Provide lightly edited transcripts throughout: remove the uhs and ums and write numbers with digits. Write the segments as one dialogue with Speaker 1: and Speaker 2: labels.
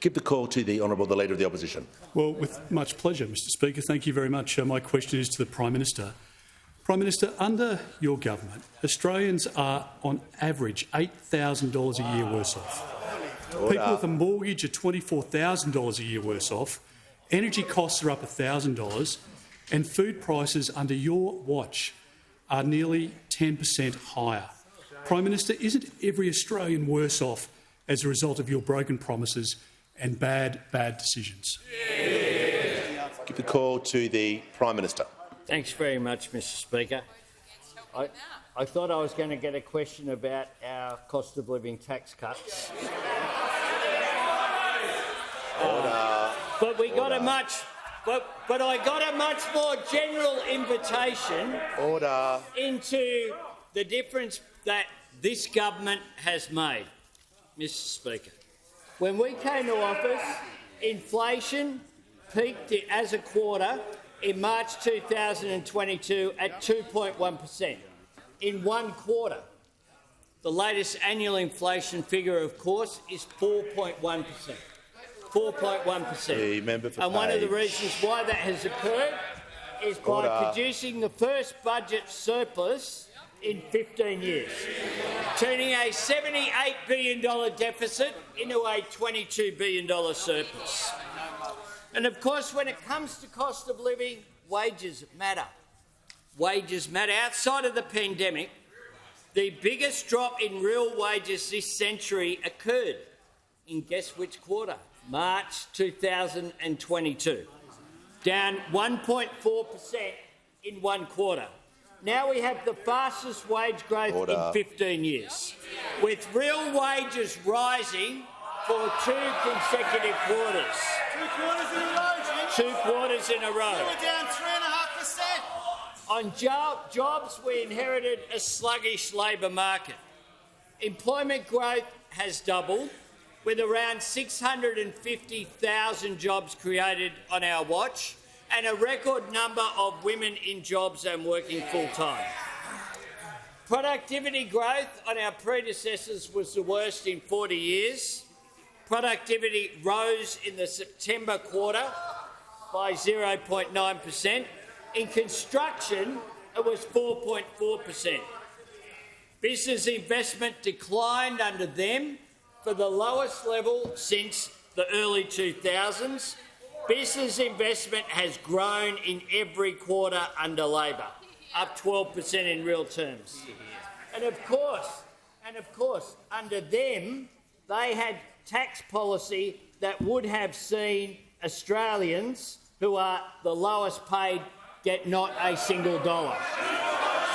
Speaker 1: Give the call to the Honourable the Leader of the Opposition.
Speaker 2: Well, with much pleasure, Mr Speaker. Thank you very much. My question is to the Prime Minister. Prime Minister, under your government, Australians are on average $8,000 a year worse off.
Speaker 1: Order.
Speaker 2: People with a mortgage are $24,000 a year worse off. Energy costs are up $1,000, and food prices under your watch are nearly 10% higher. Prime Minister, isn't every Australian worse off as a result of your broken promises and bad decisions?
Speaker 1: Give the call to the Prime Minister.
Speaker 3: Thanks very much, Mr Speaker. I thought I was going to get a question about our cost of living tax cuts. But we got a much, but I got a much more general invitation into the difference that this government has made, Mr Speaker. When we came to office, inflation peaked as a quarter in March 2022 at 2.1%. In 1 quarter. The latest annual inflation figure, of course, is 4.1%. 4.1%. And one of the reasons why that has occurred is by producing the first budget surplus in 15 years, turning a $78 billion deficit into a $22 billion surplus. And of course, when it comes to cost of living, wages matter. Wages matter. Outside of the pandemic, the biggest drop in real wages this century occurred in guess which quarter? March 2022, down 1.4% in 1 quarter. Now we have the fastest wage growth in 15 years, with real wages rising for 2 consecutive quarters.
Speaker 4: 2 quarters in a row, Jim.
Speaker 3: 2 quarters in a row.
Speaker 4: We were down 3.5%.
Speaker 3: On jobs, we inherited a sluggish labour market. Employment growth has doubled, with around 650,000 jobs created on our watch and a record number of women in jobs and working full-time. Productivity growth on our predecessors was the worst in 40 years. Productivity rose in the September quarter by 0.9%. In construction, it was 4.4%. Business investment declined under them for the lowest level since the early 2000s. Business investment has grown in every quarter under Labor, up 12% in real terms. And of course, under them, they had tax policy that would have seen Australians who are the lowest paid get not a single dollar.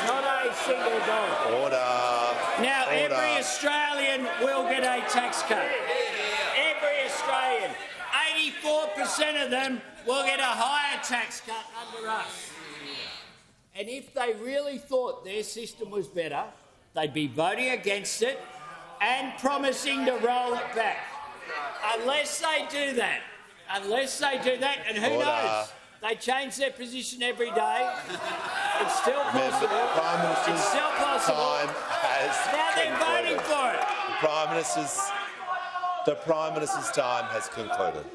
Speaker 3: Not a single dollar. Now, every Australian will get a tax cut. Every Australian. 84% of them will get a higher tax cut under us. And if they really thought their system was better, they'd be voting against it and promising to roll it back. Unless they do that, and who knows? They change their position every day. It's still possible. It's still possible. Now they're voting for it.
Speaker 1: The Prime Minister's time has concluded.